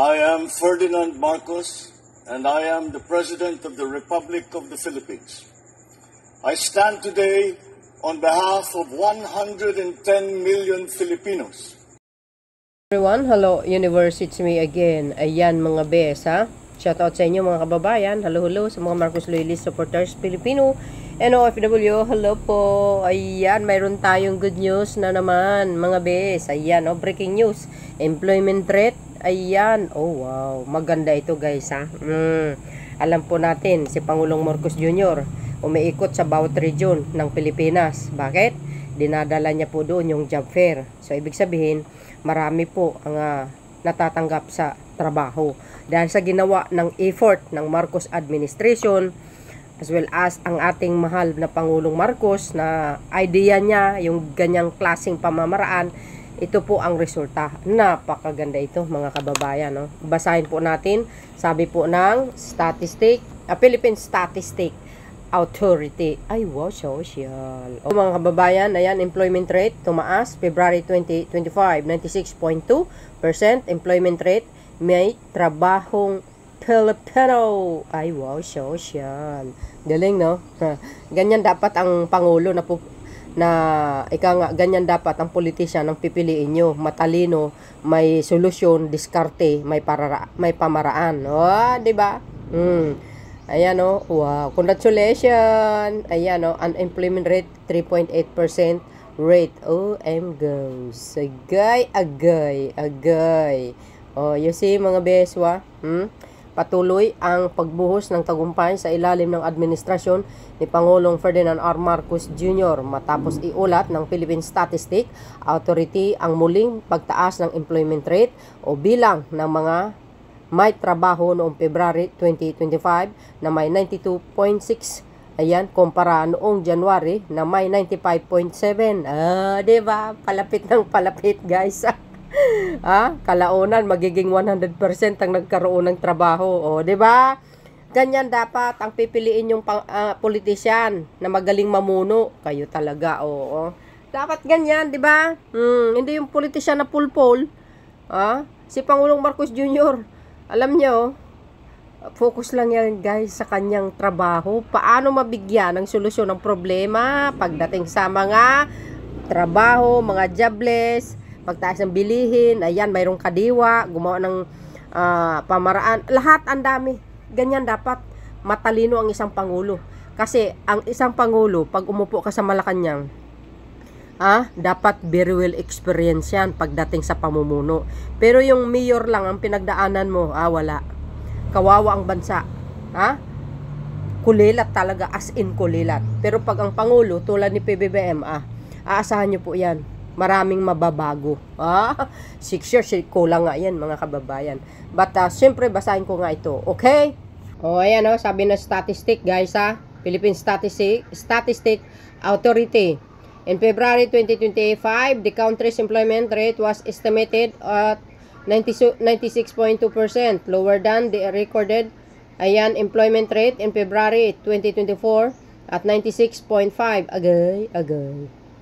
I am Ferdinand Marcos, and I am the President of the Republic of the Philippines. I stand today on behalf of 110 million Filipinos. Everyone, hello universe, it's me again. Ayan mga bes ha. Shoutout sa inyo mga kababayan. Hello sa mga Marcos Loyalist supporters Filipino and OFW. Hello po. Ayan, mayroon tayong good news na naman mga bes. Ayan, breaking news. Employment rate. Ayan, oh wow, maganda ito guys ha. Alam po natin si Pangulong Marcos Jr. umiikot sa bawat region ng Pilipinas. Bakit? Dinadala niya po doon yung job fair. So ibig sabihin, marami po ang natatanggap sa trabaho dahil sa ginawa ng effort ng Marcos administration as well as ang ating mahal na Pangulong Marcos na idea niya yung ganyang klaseng pamamaraan. Ito po ang resulta. Napakaganda ito mga kababayan. No? Basahin po natin. Sabi po ng Philippine Statistic Authority. Ay wow, social. Mga kababayan, ayan, employment rate tumaas. February 2025, 96.2%. Employment rate, may trabahong Filipino. Ay wow, social. Galing, no? Ganyan dapat ang Pangulo ganyan dapat ang politisyan ang pipiliin nyo. Matalino, may solusyon, diskarte, may pamaraan. Oh, di ba? Ayan o, wow, congratulations. Ayan o, unemployment rate 3.8% rate. OMGs. Agay. Oh, you see mga beswa, patuloy ang pagbuhos ng tagumpay sa ilalim ng administrasyon ni Pangulong Ferdinand R. Marcos Jr. matapos iulat ng Philippine Statistic Authority ang muling pagtaas ng employment rate o bilang ng mga may trabaho noong February 2025 na may 92.6. Ayan, kumpara noong January na may 95.7. Diba? Palapit ng palapit guys. Kalaunan magiging 100% ang nagkaroon ng trabaho. O, 'di ba? Ganyan dapat ang pipiliin yung politisyan na magaling mamuno. Kayo talaga, oo. Dapat ganyan, 'di ba? Hindi yung politisyan na pulpol. Si Pangulong Marcos Jr. Alam niyo, focus lang yan guys sa kanyang trabaho. Paano mabigyan ng solusyon ng problema pagdating sa mga trabaho, mga jobless, pagtaas ng bilihin, ayan, mayroong kadiwa, gumawa ng pamaraan, lahat ang dami. Ganyan dapat matalino ang isang Pangulo. Kasi ang isang Pangulo, pag umupo ka sa Malacanang, dapat very well experience yan pagdating sa pamumuno. Pero yung mayor lang ang pinagdaanan mo, wala. Kawawa ang bansa. Kulilat talaga, as in kulilat. Pero pag ang Pangulo, tulad ni PBBM, aasahan nyo po yan. Maraming mababago. 6 years, kulang nga yan mga kababayan. But siyempre basahin ko nga ito. Okay? Ayan sabi na statistic guys Philippine Statistic Authority. In February 2025, the country's employment rate was estimated at 96.2%, lower than the recorded employment rate in February 2024 at 96.5. Agay.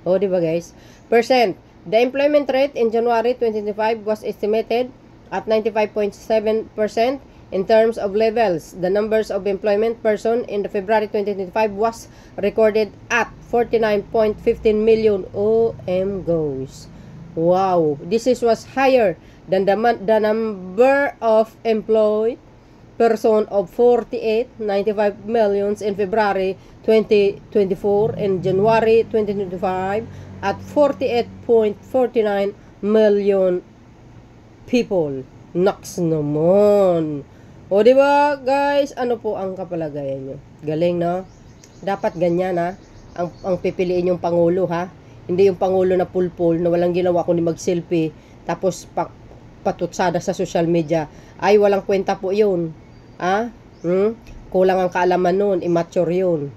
Diba guys? Percent. The employment rate in January 2025 was estimated at 95.7%. In terms of levels, the numbers of employment person in the February 2025 was recorded at 49.15 million. OMGs. Wow, this was higher than the number of employed person of 48.95 millions in February 2024 and January 2025 at 48.49 million people. Naks naman. Diba guys, ano po ang kapalagayan nyo? Galing, no? Dapat ganyan, ang pipiliin yung Pangulo, Hindi yung Pangulo na pulpul, na walang ginawa kundi mag-selfie, tapos patutsada sa social media. Ay, walang kwenta po yun. Kulang ang kaalaman nun, immature yun.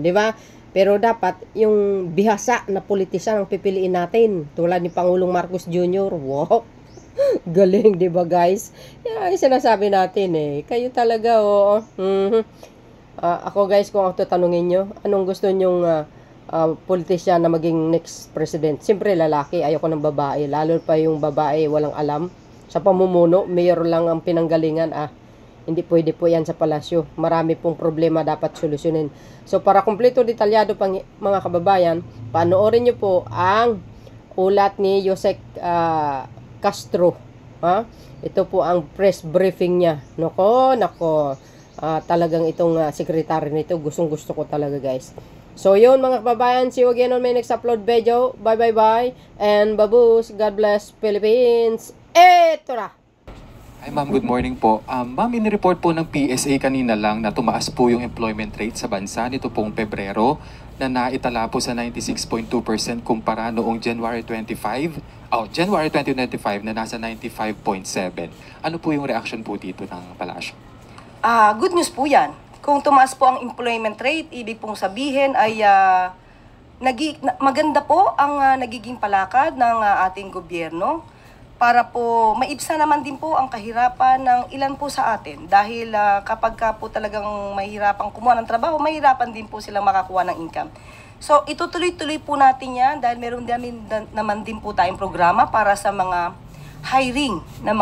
Diba? Pero dapat, yung bihasa na politisyan ang pipiliin natin. Tulad ni Pangulong Marcos Jr. Wow! Galing, di ba guys? Yan, sinasabi natin Kayo talaga, ako guys, kung ako tatanungin nyo, anong gusto nyong politisyan na maging next president? Siyempre lalaki, ayoko ng babae. Lalo pa yung babae, walang alam. sa pamumuno, mayor lang ang pinanggalingan. Hindi pwede po yan sa palasyo. Marami pong problema dapat solusyonin. So para kumpleto detalyado pang mga kababayan, panoorin nyo po ang ulat ni Yusek Castro. Ito po ang press briefing niya. Nako. Talagang itong secretary nito, gustong-gusto ko talaga, guys. So yun mga kababayan, see you again on my next upload video. Bye. And babush. God bless Philippines. Eto na. Hi ma'am, good morning po. Ma'am, in-report po ng PSA kanina lang na tumaas po yung employment rate sa bansa nito pong Pebrero na naitala po sa 96.2% kumpara noong January 2025 na nasa 95.7%. Ano po yung reaction po dito ng palasyo? Good news po yan. Kung tumaas po ang employment rate, ibig pong sabihin ay maganda po ang nagiging palakad ng ating gobyerno para po maibsan naman din po ang kahirapan ng ilan po sa atin. Dahil kapag po talagang mahirapang kumuha ng trabaho, mahirapan din po silang makakuha ng income. So itutuloy-tuloy po natin yan dahil meron naman din po tayong programa para sa mga hiring ng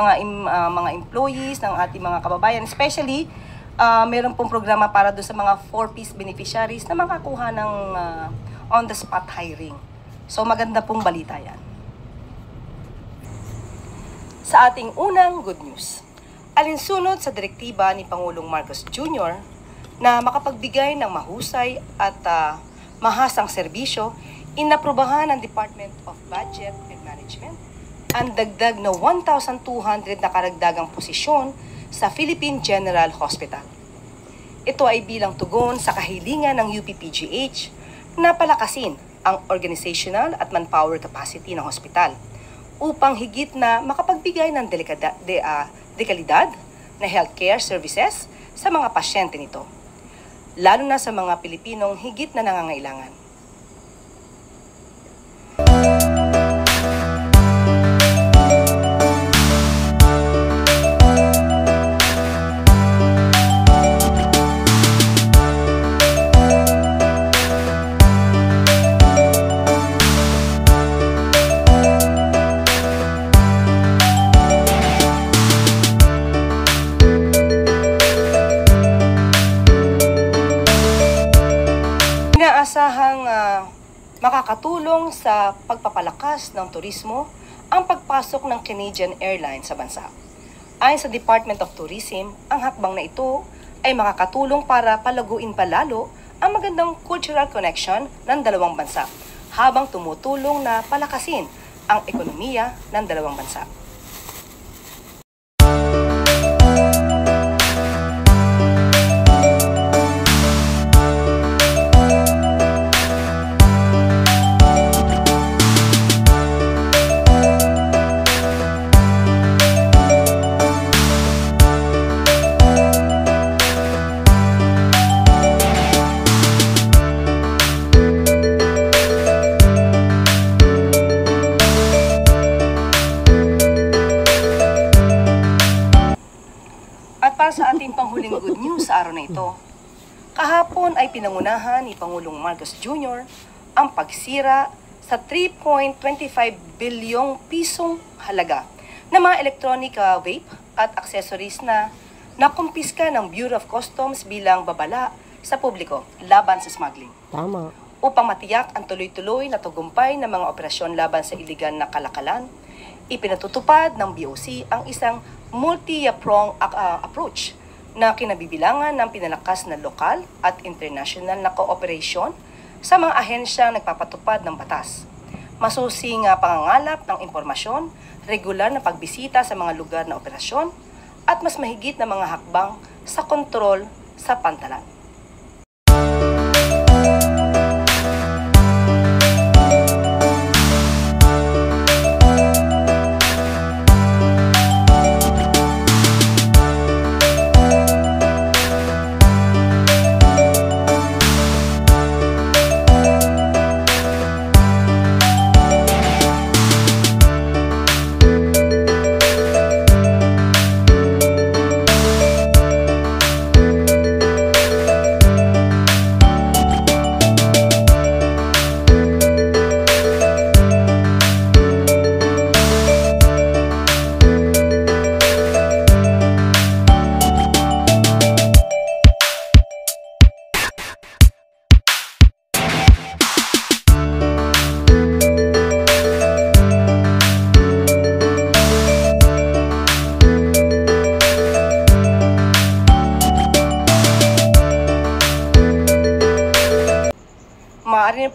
mga employees ng ating mga kababayan. Especially, meron pong programa para doon sa mga 4-piece beneficiaries na makakuha ng on-the-spot hiring. So maganda pong balita yan. Sa ating unang good news, alinsunod sa direktiba ni Pangulong Marcos Jr. na makapagbigay ng mahusay at mahasang serbisyo, inaprubahan ng Department of Budget and Management ang dagdag na 1,200 na karagdagang posisyon sa Philippine General Hospital. Ito ay bilang tugon sa kahilingan ng UPPGH na palakasin ang organizational at manpower capacity ng hospital upang higit na makapagbigay ng dekalidad na healthcare services sa mga pasyente nito, lalo na sa mga Pilipinong higit na nangangailangan. Inaasahang makakatulong sa pagpapalakas ng turismo ang pagpasok ng Canadian Airlines sa bansa. Ayon sa Department of Tourism, ang hakbang na ito ay makakatulong para palaguin pa lalo ang magandang cultural connection ng dalawang bansa habang tumutulong na palakasin ang ekonomiya ng dalawang bansa. Sa ating panghuling good news sa araw na ito, kahapon ay pinangunahan ni Pangulong Marcos Jr. ang pagsira sa 3.25 bilyong pisong halaga ng mga electronic vape at accessories na nakumpiska ng Bureau of Customs bilang babala sa publiko laban sa smuggling. Tama. Upang matiyak ang tuloy-tuloy na tagumpay ng mga operasyon laban sa iligal na kalakalan, ipinatutupad ng BOC ang isang multi-pronged approach na kinabibilangan ng pinalakas na lokal at international na kooperasyon sa mga ahensyang nagpapatupad ng batas. Masusing pangangalap ng impormasyon, regular na pagbisita sa mga lugar na operasyon, at mas mahigit na mga hakbang sa kontrol sa pantalan.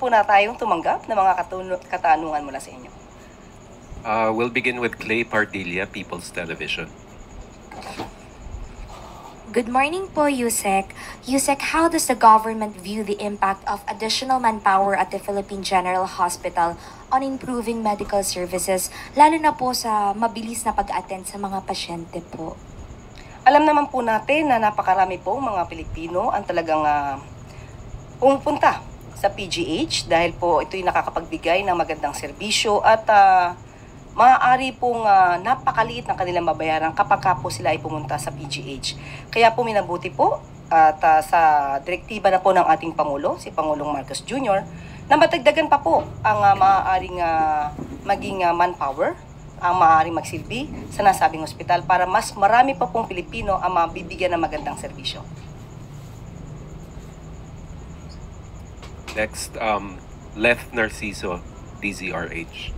po na tayong tumanggap ng mga katanungan mula sa inyo. We'll begin with Clay Pardilla, People's Television. Good morning po, Yusek. Yusek, how does the government view the impact of additional manpower at the Philippine General Hospital on improving medical services, lalo na po sa mabilis na pag-attend sa mga pasyente po? Alam naman po natin na napakarami po mga Pilipino ang talagang pumupunta sa PGH dahil po ito'y nakakapagbigay ng magandang serbisyo at maaari pong napakaliit ng kanilang babayaran kapag po sila ay pumunta sa PGH. Kaya po minabuti po at sa direktiba na po ng ating Pangulo, si Pangulong Marcos Jr., na matagdagan pa po ang maaaring maging manpower, ang maaaring magsilbi sa nasabing ospital para mas marami pa pong Pilipino ang mabibigyan ng magandang serbisyo. Next, Leth Narciso, DZRH.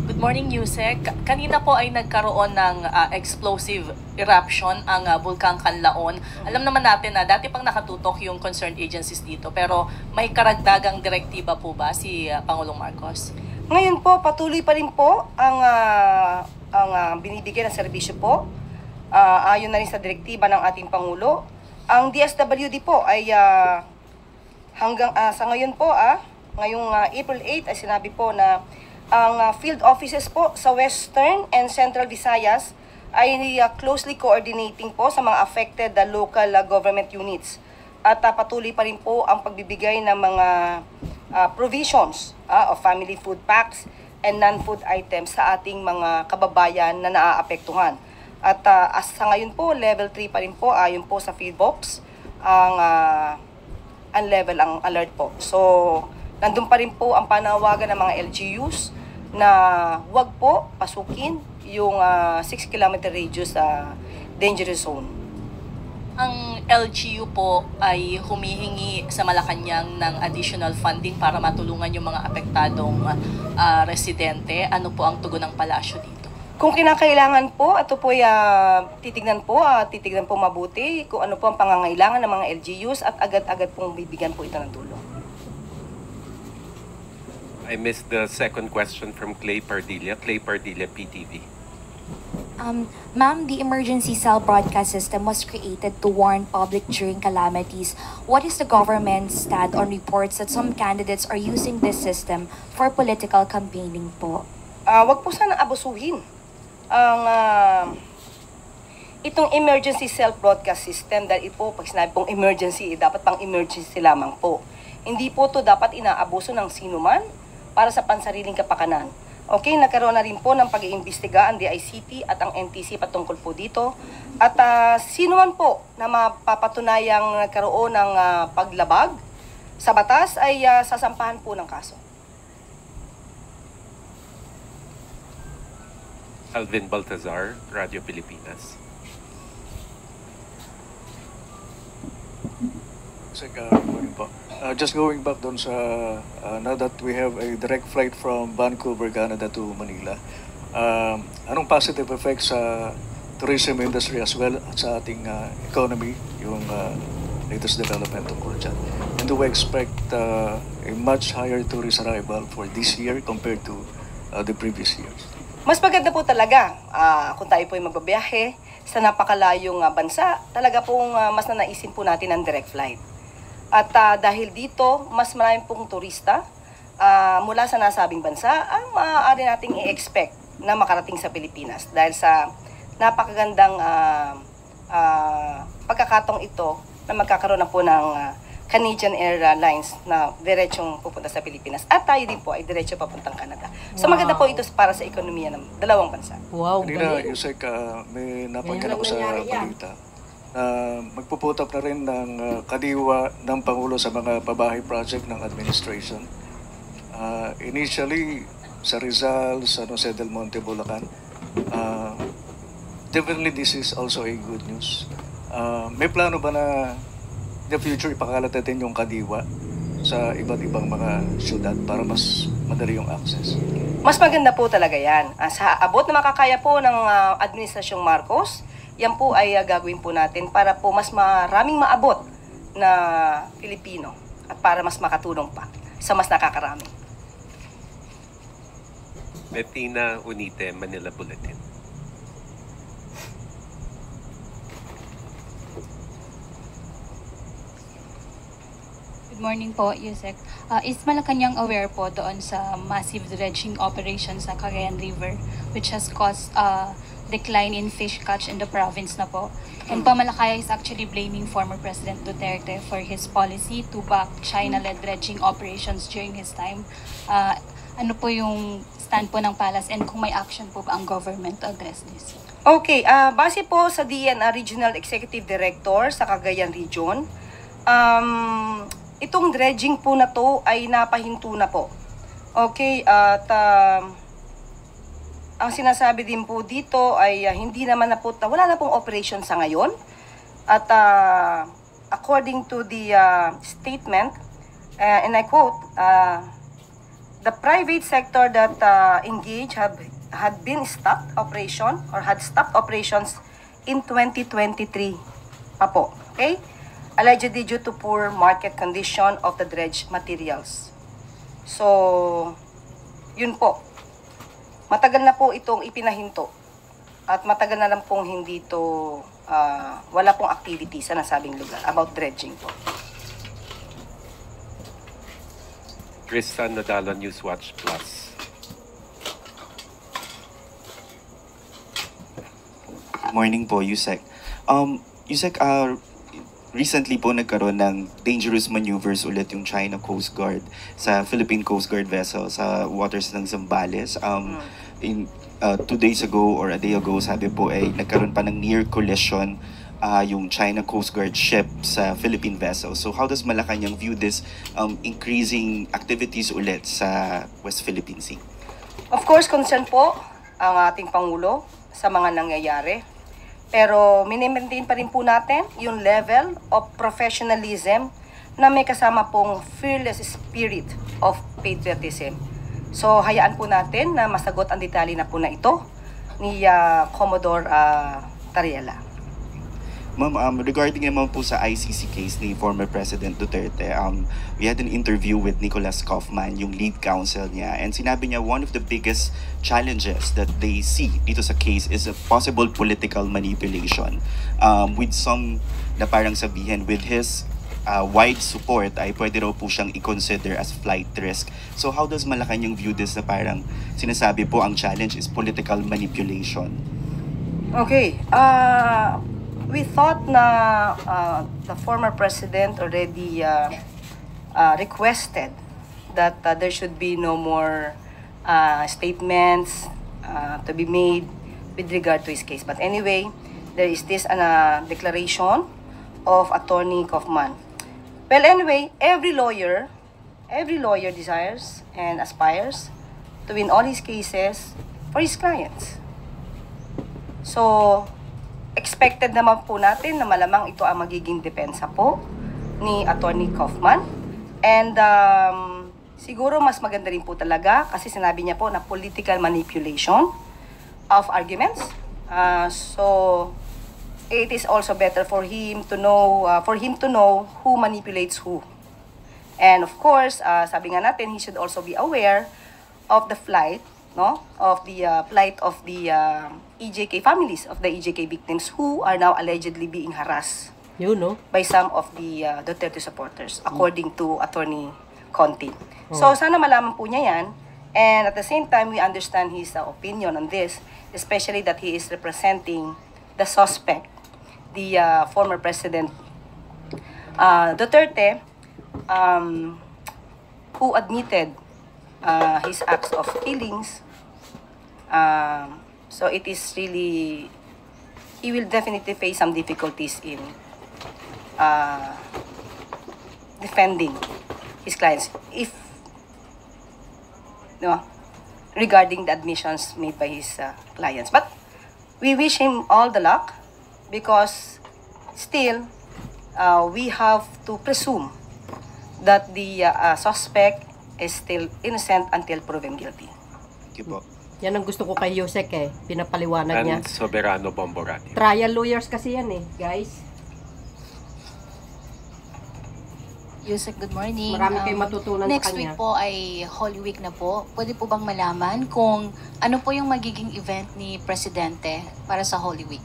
Good morning, Yusek. Kanina po ay nagkaroon ng explosive eruption ang Bulkang Kanlaon. Alam naman natin na dati pang nakatutok yung concerned agencies dito, pero may karagdagang direktiba po ba si Pangulong Marcos? Ngayon po, patuloy pa rin po ang binibigyan ng serbisyo po. Ayon na rin sa direktiba ng ating Pangulo. Ang DSWD po ay hanggang sa ngayon po, ngayong April 8 ay sinabi po na ang field offices po sa Western and Central Visayas ay closely coordinating po sa mga affected local government units. At patuloy pa rin po ang pagbibigay ng mga provisions of family food packs and non-food items sa ating mga kababayan na naaapektuhan. At sa ngayon po, level 3 pa rin po, ayon po sa field box, ang level, ang alert po. So, nandun pa rin po ang panawagan ng mga LGUs na wag po pasukin yung 6 kilometer radius dangerous zone. Ang LGU po ay humihingi sa Malacanang ng additional funding para matulungan yung mga apektadong residente. Ano po ang tugon ng palasyo dito? Kung kinakailangan po, ito po titignan po mabuti kung ano po ang pangangailangan ng mga LGUs at agad-agad pong bibigyan po ito ng tulong. I missed the second question from Clay Pardilla, PTV. Ma'am, the emergency cell broadcast system was created to warn public during calamities. What is the government's stand on reports that some candidates are using this system for political campaigning po? Wag po sana abusuhin ang itong emergency cell broadcast system dahil po pag sinabi pong emergency, dapat pang emergency lamang po. Hindi po to dapat inaabuso ng sino man para sa pansariling kapakanan. Okay, nagkaroon na rin po ng pag-iimbestiga ang DICT at ang NTC patungkol po dito. At sino man po na mapapatunayang nagkaroon ng paglabag sa batas ay sasampahan po ng kaso. Alvin Baltazar, Radio Pilipinas. Good morning po. Just going back doon sa, now that we have a direct flight from Vancouver, Canada to Manila, anong positive effects sa tourism industry as well at sa ating economy, yung latest development tungkol dyan? And do we expect a much higher tourist arrival for this year compared to the previous years? Mas maganda po talaga kung tayo po ay magbabiyahe sa napakalayong bansa, talaga pong mas nanaisin po natin ang direct flight. At dahil dito, mas maraming pong turista mula sa nasabing bansa ang maaari nating i-expect na makarating sa Pilipinas dahil sa napakagandang pagkakataong ito na magkakaroon na po ng Canadian Airlines na diretsong pupunta sa Pilipinas at tayo din po ay diretso papuntang Canada. So maganda po ito para sa ekonomiya ng dalawang bansa. Wow, Kanina, galing. Yusek, may napangkin Ngayon ako sa lang nangyari yan. balita. Magpuputap na rin ng kadiwa ng Pangulo sa mga pabahay project ng administration. Initially, sa Rizal, sa Jose del Monte, Bulacan. Definitely, this is also a good news. May plano ba na in the future ipakalat natin yung kadiwa sa iba't ibang mga syudad para mas madali yung access? Mas maganda po talaga yan. Sa abot na makakaya po ng Administrasyong Marcos, yan po ay gagawin po natin para po mas maraming maabot na Pilipino at para mas makatulong pa sa mas nakakarami. Bettina Unite, Manila Bulletin. Good morning po, Yusek. Is Malacanang aware po doon sa massive dredging operation sa Cagayan River which has caused decline in fish catch in the province na po? And Pamalacaya is actually blaming former President Duterte for his policy to back China-led dredging operations during his time. Ano po yung stand po ng Palace and kung may action po ba ang government to address this? Okay, base po sa DNR Regional Executive Director sa Cagayan Region, itong dredging po na to ay napahinto na po. Okay, at ang sinasabi din po dito ay hindi naman na po, wala na pong operation sa ngayon. At according to the statement, and I quote, the private sector that engaged had been stopped operation or had stopped operations in 2023 pa po. Okay? Allegedly due to poor market condition of the dredge materials. So, yun po. Matagal na po itong ipinahinto. At matagal na lang pong hindi to, wala pong activity sa nasabing lugar about dredging po. Krista Nadala, Newswatch Plus. Morning po, Yusek. Yusek, recently po nagkaroon ng dangerous maneuvers ulit yung China Coast Guard sa Philippine Coast Guard vessel sa waters ng Zambales. 2 days ago or a day ago, sabi po ay nagkaroon pa ng near collision yung China Coast Guard ship sa Philippine vessel. So how does Malacanang view this increasing activities ulit sa West Philippine Sea? Of course, concern po ang ating Pangulo sa mga nangyayari. Pero minimaintain pa rin po natin yung level of professionalism na may kasama pong fearless spirit of patriotism. So hayaan po natin na masagot ang detalye na po na ito ni Commodore Tariela. Ma'am, regarding naman po sa ICC case ni former President Duterte, we had an interview with Nicholas Kaufman, yung lead counsel niya, and sinabi niya one of the biggest challenges that they see dito sa case is a possible political manipulation. With some na parang sabihin, with his wide support ay pwede raw po siyang i-consider as flight risk. So how does Malacanang view this na parang sinasabi po ang challenge is political manipulation? Okay, we thought na the former president already requested that there should be no more statements to be made with regard to his case. But anyway, there is this declaration of Attorney Kaufman. Well, anyway, every lawyer desires and aspires to win all his cases for his clients. So, expected naman po natin na malamang ito ang magiging depensa po ni Attorney Kaufman. And siguro mas maganda rin po talaga kasi sinabi niya po na political manipulation of arguments. So it is also better for him to know who manipulates who. And of course, sabi nga natin, he should also be aware of the flight of the EJK families, of the EJK victims who are now allegedly being harassed by some of the Duterte supporters, according to Attorney Conti. So sana malaman po niya yan, and at the same time we understand his opinion on this, especially that he is representing the suspect, the former President Duterte, who admitted his acts of killings. So it is really, he will definitely face some difficulties in defending his clients regarding the admissions made by his clients. But we wish him all the luck because still we have to presume that the suspect is still innocent until proven guilty. Thank you po. Yan ang gusto ko kay Yusek eh. Pinapaliwanag niya. And Soberano Bomborati. Trial lawyers kasi yan eh, guys. Yusek, good morning. Marami kayong matutunan sa Next kanya. week po ay Holy Week na po. Pwede po bang malaman kung ano po yung magiging event ni Presidente para sa Holy Week?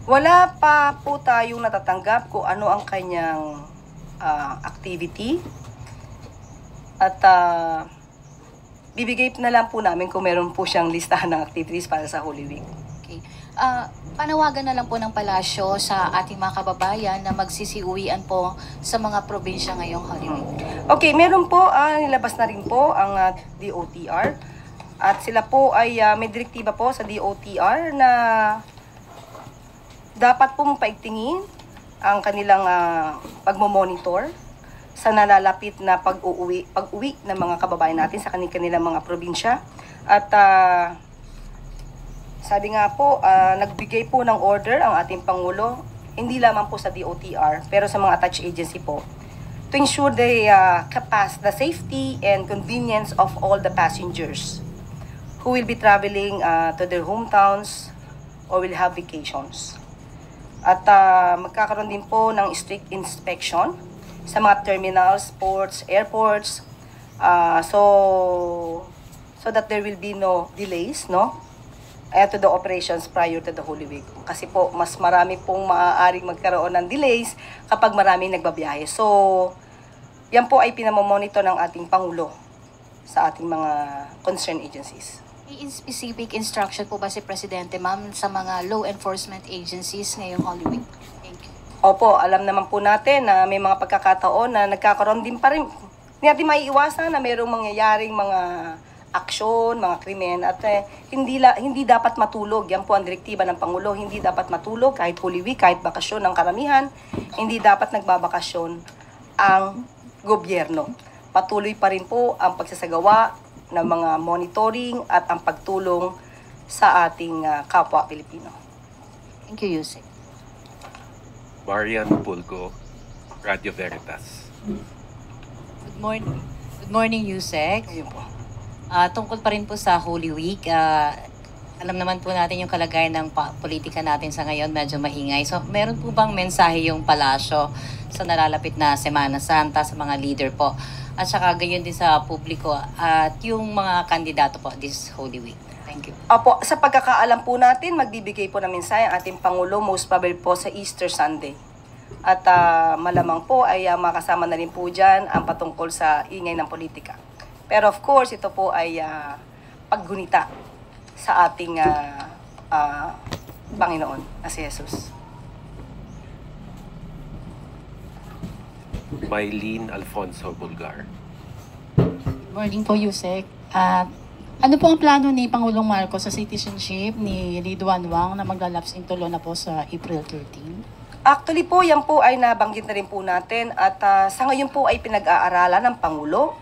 Wala pa po tayong natatanggap kung ano ang kanyang activity. At bibigay na lang po namin kung meron po siyang listahan ng activities para sa Holy Week. Okay. Panawagan na lang po ng palasyo sa ating mga kababayan na magsisiuwian po sa mga probinsya ngayong Holy Week. Okay, meron po, nilabas na rin po ang DOTR. At sila po ay may direktiba po sa DOTR na dapat pong paigtingin ang kanilang pagmomonitor sa nalalapit na pag-uwi ng mga kababayan natin sa kanilang mga probinsya. At sabi nga po, nagbigay po ng order ang ating Pangulo, hindi lamang po sa DOTR, pero sa mga attached agency po, to ensure the safety and convenience of all the passengers who will be traveling to their hometowns or will have vacations. At magkakaroon din po ng strict inspection sa mga terminals, ports, airports, so that there will be no delays, no? To the operations prior to the Holy Week. Kasi po, mas marami pong maaaring magkaroon ng delays kapag maraming nagbabiyahe. So, yan po ay pinamomonitor ng ating Pangulo sa ating mga concerned agencies. May specific instruction po ba si Presidente, ma'am, sa mga law enforcement agencies ngayong Holy Week? Thank you. Opo, alam naman po natin na may mga pagkakataon na nagkakaroon din pa rin. Hindi natin maiiwasan na mayroong mangyayaring mga aksyon, mga krimen, at hindi dapat matulog. Yan po ang direktiba ng Pangulo, hindi dapat matulog kahit Holy Week, kahit bakasyon ng karamihan, hindi dapat nagbabakasyon ang gobyerno. Patuloy pa rin po ang pagsasagawa ng mga monitoring at ang pagtulong sa ating kapwa Pilipino. Thank you, Yusek. Marian Pulgo, Radio Veritas. Good morning. Good morning, Yusek. Ayun po. Tungkol pa rin po sa Holy Week, alam naman po natin yung kalagayan ng politika natin sa ngayon, medyo maingay. So, meron po bang mensahe yung palasyo sa nalalapit na Semana Santa sa mga leader po? At saka gayon din sa publiko at yung mga kandidato po this Holy Week. Thank you. Apo, sa pagkakaalam po natin, magbibigay po ng mensahe ang ating Pangulo, most probably po sa Easter Sunday. At malamang po ay makasama na rin po dyan ang patungkol sa ingay ng politika. Pero of course, ito po ay paggunita sa ating Panginoon na si Jesus. Mylene Alfonso Bulgar. Good morning po, Yusek. Ano po ang plano ni Pangulong Marcos sa citizenship ni Lee Duan Wang na maglalapse into law na po sa April 13? Actually po, yan po ay nabanggit na rin po natin at sa ngayon po ay pinag-aaralan ng Pangulo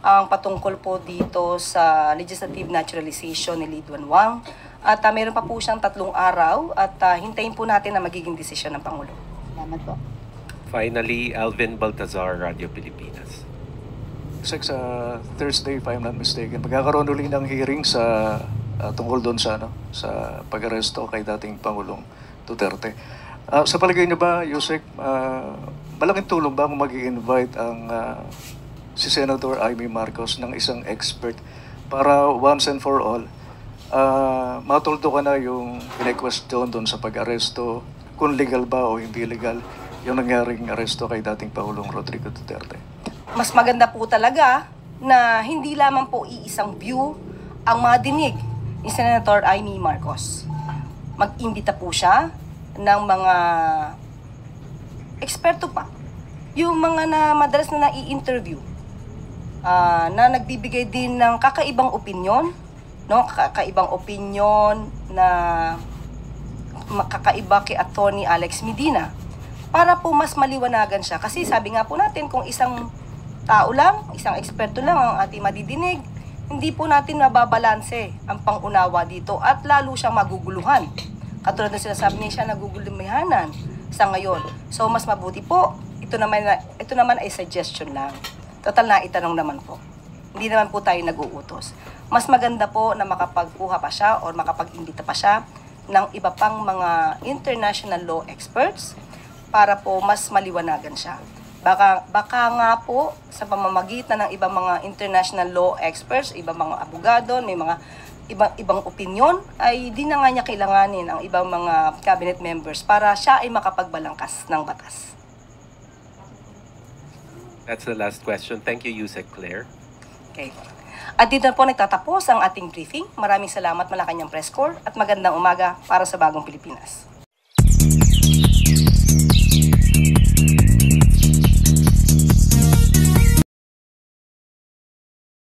ang patungkol po dito sa legislative naturalization ni Lee Duan Wang. At meron pa po siyang 3 araw at hintayin po natin na magiging desisyon ng Pangulo. Salamat po. Finally, Alvin Baltazar, Radio Pilipinas. Sa Thursday, if I'm not mistaken, magkakaroon ulit ng hearing sa tungkol doon sa sa pag-aresto kay dating Pangulong Duterte. Sa palagay niyo ba, Yusek, malaking tulong ba kung mag-i-invite ang si Senator Amy Marcos ng isang expert para once and for all matuldo ka na yung pine-question doon sa pag-aresto, kung legal ba o hindi legal yung nangyaring aresto kay dating Pangulong Rodrigo Duterte? Mas maganda po talaga na hindi lamang po iisang view ang madinig ni Senator Amy Marcos. Mag-imbita po siya ng mga eksperto pa. Yung mga na madalas na nai-interview na nagbibigay din ng kakaibang opinyon, no? Kakaibang opinyon na kakaiba kay Attorney Alex Medina para po mas maliwanagan siya. Kasi sabi nga po natin, kung isang tao lang, isang eksperto lang ang ating madidinig, hindi po natin nababalanse ang pangunawa dito at lalo siyang maguguluhan. Katulad na sinasabi niya, siya nagugulumihanan sa ngayon. So mas mabuti po, ito naman ay suggestion lang. Total na itanong naman po. Hindi naman po tayo nag-uutos. Mas maganda po na makapagkuha pa siya o makapag-imbita pa siya ng iba pang mga international law experts para po mas maliwanagan siya. Baka nga po sa pamamagitan ng ibang mga international law experts, ibang mga abogado, may mga ibang opinion, ay di na nga niya kailanganin ang ibang mga cabinet members para siya ay makapagbalangkas ng batas. That's the last question. Thank you, Yusek Claire. Okay. At dito na po nagtatapos ang ating briefing. Maraming salamat Malacanang Press Corps at magandang umaga para sa Bagong Pilipinas.